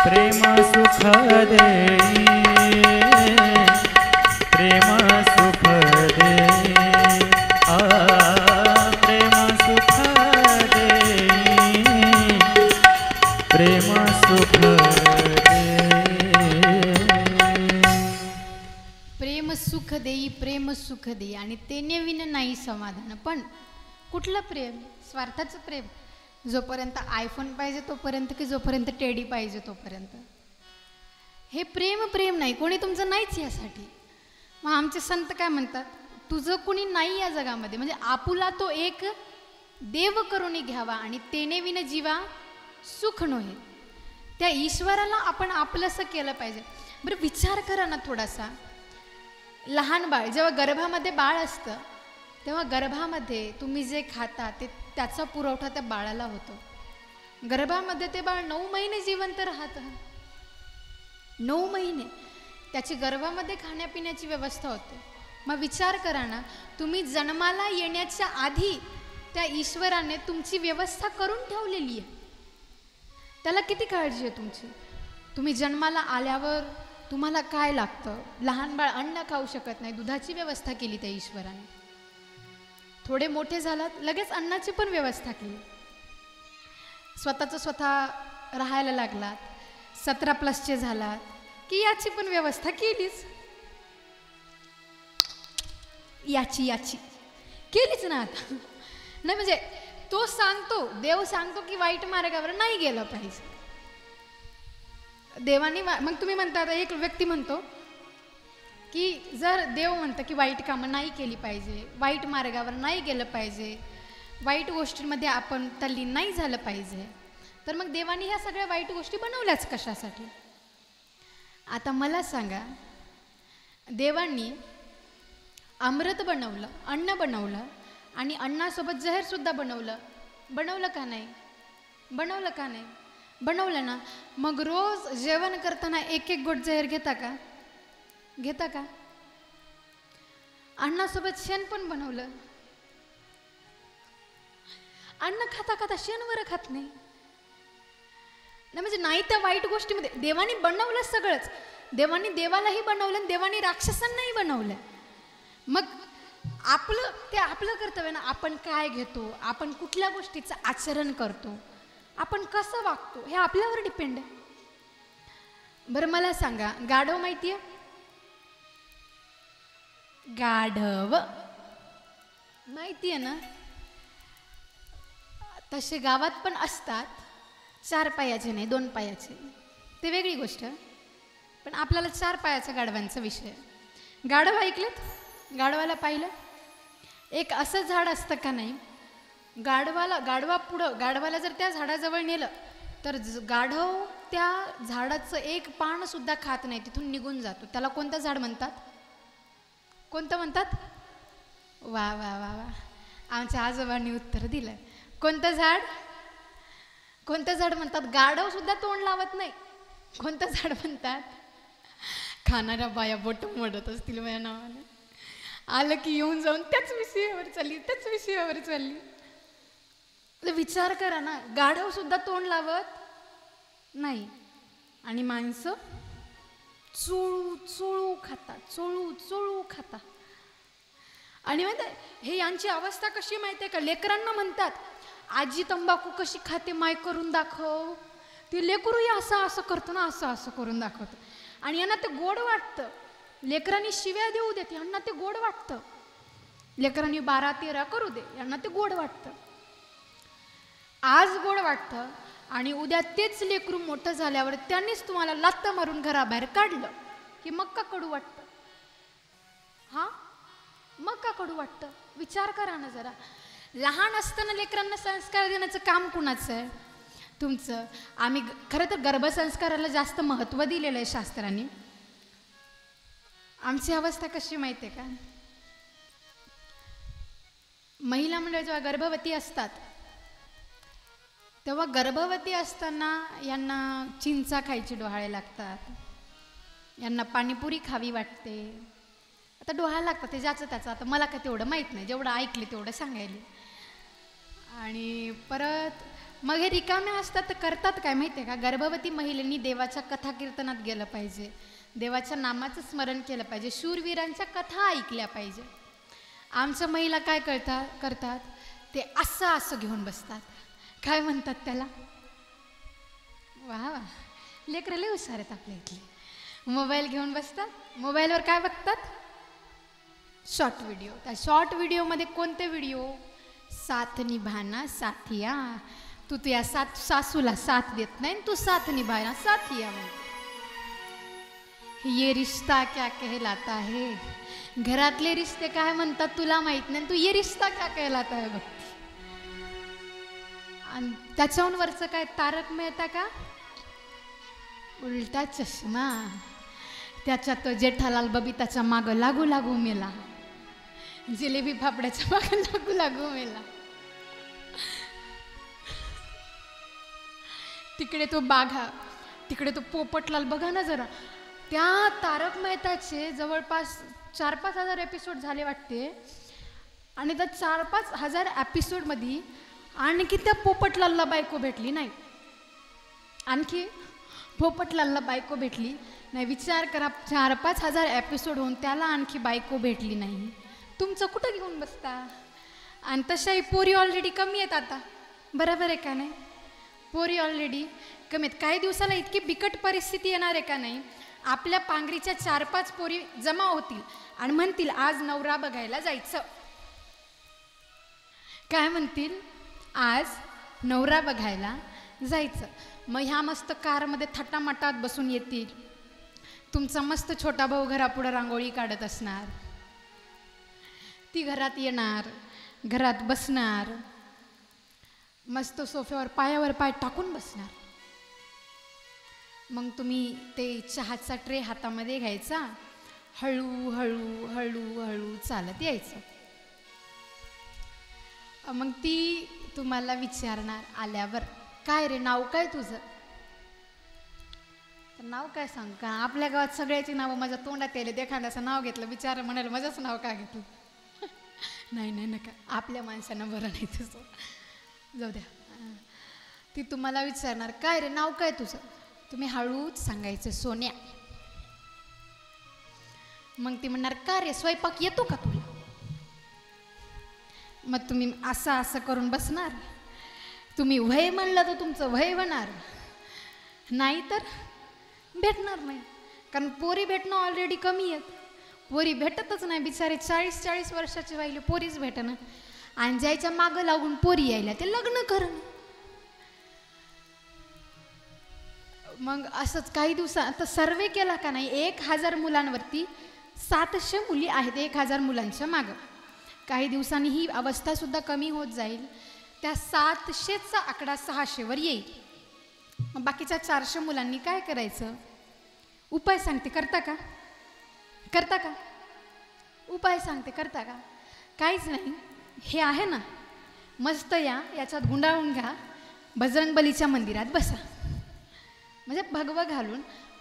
[SPEAKER 1] प्रेम सुख देई, प्रेम सुख देई, प्रेम सुख देई, प्रेम सुख
[SPEAKER 2] प्रेम सुख देई, प्रेम सुख देई आणि तेने विन नाही समाधान. पण कुठलं प्रेम? स्वार्थाचं प्रेम. जोपर्यंत आयफोन पाहिजे तोपर्यंत, की जोपर्यंत टेडी पाहिजे तोपर्यंत. हे प्रेम प्रेम नाही. कोणी तुमचं नाहीच यासाठी. मग आमचे संत काय म्हणतात? तुझं कुणी नाही या जगामध्ये, म्हणजे आपुला तो एक देव करून घ्यावा आणि तेने विन जीवा सुख नव्हे. त्या ईश्वराला आपण आपलंसं केलं पाहिजे. बरं विचार करा ना थोडासा. लहान बाळ जेव्हा गर्भामध्ये बाळ असतं तेव्हा गर्भामध्ये तुम्ही जे खाता ते त्याचा पुरवठा त्या बाळाला होतो. गर्भामध्ये ते बाळ 9 महिने जिवंत राहतं. 9 महिने त्याची गर्भामध्ये खाण्यापिण्याची व्यवस्था होते. मग विचार करा ना, तुम्ही जन्माला येण्याच्या आधी त्या ईश्वराने तुमची व्यवस्था करून ठेवलेली आहे. त्याला किती काळजी आहे तुमची. तुम्ही जन्माला आल्यावर तुम्हाला काय लागतं? लहान बाळ अन्न खाऊ शकत नाही, दुधाची व्यवस्था केली त्या ईश्वराने. थोडे मोठे झालात लगेच अन्नाची पण व्यवस्था केली. स्वतःचं स्वतः राहायला लागलात, 17+ झालात की याची पण व्यवस्था केलीच. याची केलीच ना आता. नाही म्हणजे तो सांगतो, देव सांगतो की वाईट मार्गावर नाही गेलं पाहिजे. देवानी मग तुम्ही म्हणता, आता एक व्यक्ती म्हणतो की जर देव म्हणतं की वाईट कामं नाही केली पाहिजे, वाईट मार्गावर नाही गेलं पाहिजे, वाईट गोष्टींमध्ये आपण तल्लीन नाही झालं पाहिजे, तर मग देवानी ह्या सगळ्या वाईट गोष्टी बनवल्याच कशासाठी? आता मला सांगा, देवांनी अमृत बनवलं, अन्न बनवलं आणि अन्नासोबत जहरसुद्धा बनवलं का नाही? बनवलं का नाही? बनवलं ना. मग रोज जेवण करताना एक गोट जहर घेता का? अन्नासोबत शेण पण बनवलं. अन्न खाता खाता शेण वर खात नाही. म्हणजे नाही त्या वाईट गोष्टीमध्ये देवानी बनवलं सगळंच. देवानी देवालाही बनवलं, देवानी राक्षसांनाही बनवलं. मग आपलं कर्तव्य ना, आपण काय घेतो, आपण कुठल्या गोष्टीचं आचरण करतो, आपण कसं वागतो, हे आपल्यावर डिपेंड आहे. बरं मला सांगा, गाढव माहिती आहे? गाढव माहिती आहे ना? तसे गावात पण असतात, 4 पायाचे नाही, 2 पायाचे. ते वेगळी गोष्ट. पण आपल्याला 4 पायाच्या गाढवांचा विषय. गाढव ऐकलेत? गाढवाला पाहिलं? एक असं झाड असतं का नाही, गाढवाला जर त्या झाडाजवळ नेलं तर गाढव त्या झाडाचं एक पान सुद्धा खात नाही, तिथून निघून जातो. त्याला कोणतं झाड म्हणतात? कोणतं म्हणतात? वा वा वा वा, आमच्या आजोबांनी उत्तर दिलं. कोणतं झाड म्हणतात? गाढव सुद्धा तोंड लावत नाही. कोणतं झाड म्हणतात? खाणाऱ्या बाया बोट मोडत असतील माझ्या नावाने. आलं की येऊन जाऊन त्याच विषयावर चालली. विचार करा ना, गाढव सुद्धा तोंड लावत नाही आणि माणसं चोळू खाता. आणि माहिती आहे हे यांची अवस्था कशी माहिती आहे का? लेकरांना म्हणतात आजी तंबाखू कशी खाते माय करून दाखव. ते लेकरूही असं करतो ना, असं करून दाखवतं. आणि यांना ते गोड वाटतं. लेकरांनी शिव्या देऊ देते, यांना ते गोड वाटतं. लेकरांनी 12-13 करू दे, यांना ते गोड वाटतं. आज गोड वाटतं आणि उद्या तेच लेकरू मोठं झाल्यावर त्यांनीच तुम्हाला लाथ मारून घराबाहेर काढलं की मग का कडू वाटतं? मग का कडू वाटतं? विचार करा ना जरा. लहान असताना लेकरांना संस्कार देण्याचं काम कुणाचं आहे? तुमचं. आम्ही खरं तर गर्भसंस्काराला जास्त महत्त्व दिलेलं आहे शास्त्रांनी. आमची अवस्था कशी माहिती आहे का? महिला मंडळ जेव्हा गर्भवती असतात तेव्हा गर्भवती असताना यांना चिंचा खायची डोहाळे लागतात, यांना पाणीपुरी खावी वाटते. आता डोहाळे लागतात ते ज्याचं त्याचं. आता मला काय तेवढं माहीत नाही, जेवढं ऐकले तेवढं सांगायले. आणि परत मग हे रिकामे असतात तर करतात काय माहिती आहे का? गर्भवती महिलांनी देवाच्या कथा कीर्तनात गेलं पाहिजे, देवाच्या नामाचं स्मरण केलं पाहिजे, शूरवीरांच्या कथा ऐकल्या पाहिजे. आमच्या महिला काय करतात ते असं घेऊन बसतात. काय म्हणतात त्याला? वा लेकरं लय हुशार आहेत आपल्या इथले. मोबाईल घेऊन बसतात. मोबाईलवर काय बघतात? Short video. त्या शॉर्ट व्हिडिओमध्ये कोणते व्हिडिओ? साथ निभाना साथिया. तू तुझ्या सासूला साथ देत नाही, तू साथ निभाना साथिया म्हणते. ये रिश्ता क्या कहलाता है. घरातले रिश्ते काय म्हणतात तुला माहित नाही, तू ये रिश्ता क्या कहलाता है बघ. आणि त्याच्याहून वरचं काय तारक मेहता का उलटा चष्मा. त्याच्यात जेठालाल बबिताच्या मागं लागू मेला, जिलेबी फाफड्याच्या मागं लागू मेला. तिकडे तो बाघा, तिकडे तो पोपटलाल. बघा ना जरा, त्या तारक मेहताचे जवळपास 4-5 हजार एपिसोड झाले वाटते. आणि त्या 4-5 हजार एपिसोडमध्ये आणखी त्या पोपटलालला बायको भेटली नाही. आणखी पोपटलालला बायको भेटली नाही. विचार करा, 4-5 हजार एपिसोड होऊन त्याला आणखी बायको भेटली नाही. तुमचं कुठं घेऊन बसता? आणि तशाही पोरी ऑलरेडी कमी आहेत आता. बरोबर आहे का नाही? पोरी ऑलरेडी कमी आहेत. काही दिवसाला इतकी बिकट परिस्थिती येणार आहे का नाही, आपल्या पांगरीच्या 4-5 पोरी जमा होतील आणि म्हणतील आज नवरा बघायला जायचं. काय म्हणतील? आज नवरा बघायला जायचं. मग ह्या मस्त कारमध्ये थटामटात बसून येतील. तुमचा मस्त छोटा भाऊ घरापुढं रांगोळी काढत असणार. ती घरात येणार, घरात बसणार, मस्त सोफ्यावर पायावर पाय टाकून बसणार. मग तुम्ही ते चहाचा ट्रे हातामध्ये घ्यायचा, हळू चालत यायचं. मग ती तुम्हाला विचारणार आल्यावर, काय रे नाव काय तुझं? तर नाव काय सांग का? आपल्या गावात सगळ्याची नावं माझ्या तोंडात यायले. एखाद्याचं नाव घेतलं, विचार म्हणाल माझंच नाव का घेतलं? नाही नका, आपल्या माणसानं बरं नाही तुझं, जाऊ द्या. ती तुम्हाला विचारणार, काय रे नाव काय तुझं? तुम्ही हळूच सांगायचं, सोन्या. मग ती म्हणणार, का रे स्वयंपाक येतो का तुला? मग तुम्ही असं करून बसणार. तुम्ही वय म्हणलं तर तुमचं वय होणार, नाही तर भेटणार नाही. कारण पोरी भेटणं ऑलरेडी कमी आहेत. पोरी भेटतच नाही. बिचारे 40-40 वर्षाचे राहिले, पोरीच भेटणं. आणि ज्याच्या मागं लागून पोरी यायला ते लग्न करणं. मग असंच काही दिवसात आता सर्वे केला का नाही, 1000 मुलांवरती 700 मुली आहेत 1000 मुलांच्या मागं. काही दिवसांनी ही अवस्थासुद्धा कमी होत जाईल. त्या 700चा आकडा 600वर येईल. मग बाकीच्या 400 मुलांनी काय करायचं? उपाय सांगते, करता का? उपाय सांगते, करता का? काहीच नाही. हे आहे ना, मस्त याच्यात गुंडाळून घ्या, बजरंगबलीच्या मंदिरात बसा. म्हणजे भगवं घालून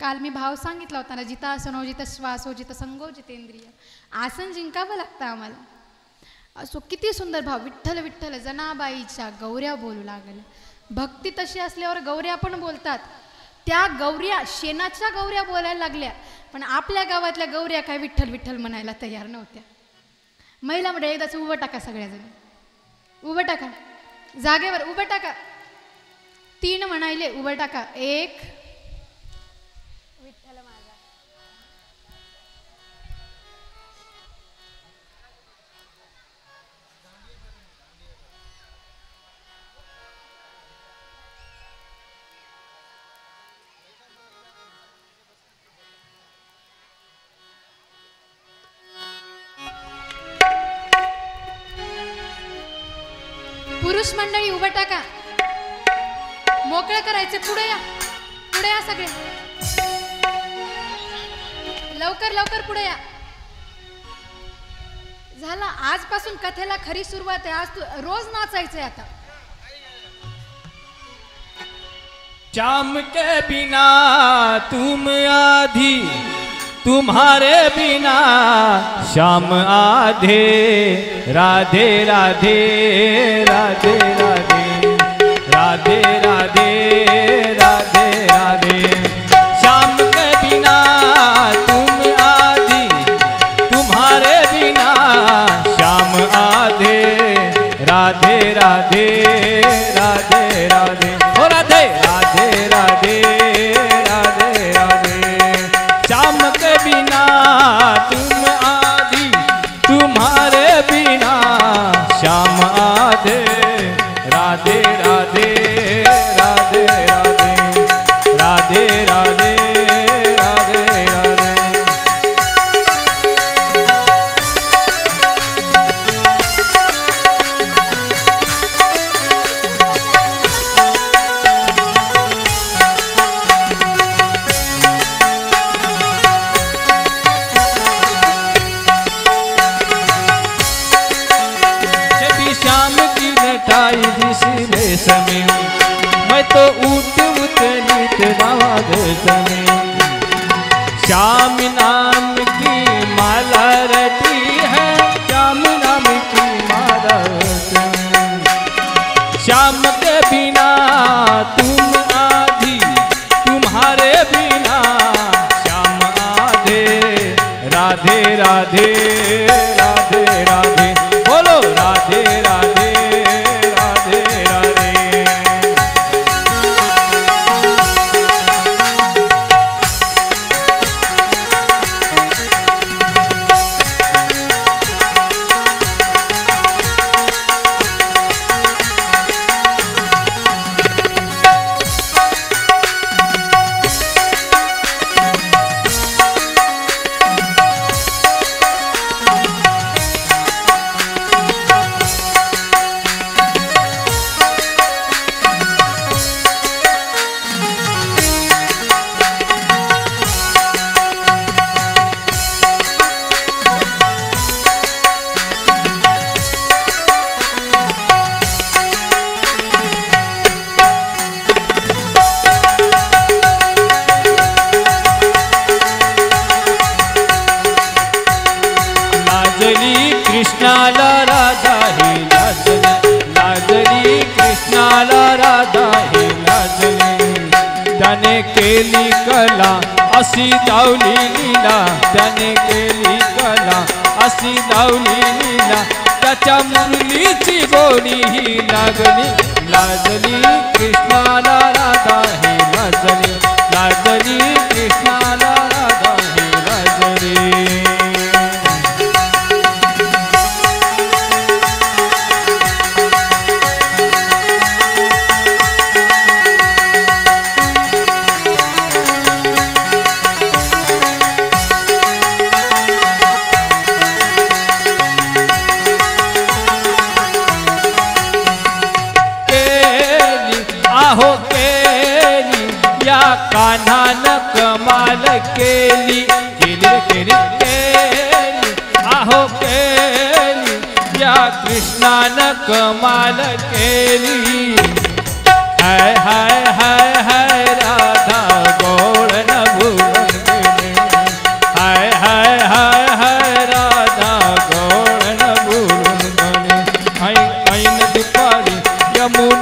[SPEAKER 2] काल मी भाव सांगितला होता ना, जिता आसनो जित श्वासो जित संगो जितेंद्रिय. आसन जिंकावं लागतं आम्हाला. असो किती सुंदर भाव. विठ्ठल विठ्ठल जनाबाईच्या गौऱ्या बोलू लागल्या. भक्ती तशी असल्यावर गौऱ्या पण बोलतात. त्या गौऱ्या शेणाच्या गौऱ्या बोलायला लागल्या, पण आपल्या गावातल्या गौऱ्या काय विठ्ठल विठ्ठल म्हणायला तयार नव्हत्या. महिला म्हणजे एकदाच उभं टाका, सगळ्याजण उभं टाका, जागेवर उभं टाका. 3 म्हणायले, उभं टाका. 1 विठ्ठल माझा. पुरुष मंडळी उभं टाका, मोकळं करायचे. पुढे या, पुढे या सगळे, लवकर लवकर पुढे या. झाला, आजपासून कथेला खरी सुरुवात आहे. आज रोज नाचायचंय आता.
[SPEAKER 3] श्याम के बिना तुम आधी, तुम्हारे बिना श्याम आधे. राधे राधे राधे राधे राधे राधे राधे राधे. श्याम के बिना तुम आधी, तुम्हारे बिना श्याम आधे. राधे राधे राधे राधे ओ राधे राधे राधे राधे राधे. श्याम के बिना तुम आधी, तुम्हारे बिना श्याम आधे. राधे राधे राधे राधे राधे राधे राधे राधे. समय मैं तो उठ उतरित राग समय. श्याम नाम की माला रटी है, श्याम नाम की माला रटी. श्याम के बिना तुम आधी, तुम्हारे बिना श्याम आधे. राधे राधे राधे राधे बोलो राधे राधे. कृष्णाला राधा ही लाजली, लाजली कृष्णाला राधा ही लाजली. त्याने केली कला अशी दावली लीला, त्याने केली कला अशी दावली लीला. त्याच्या मुरलीची गोडी ही लागली. लाजली कृष्णाला राधा ही लाजली, लाजली कृष्णाला राधा ही लाजली. आहो केली या कान्हान कमाल केली, केली केली केली. आहो केली या कृष्णान कमाल केली. हाय हाय हाय हाय राधा गोळ नभू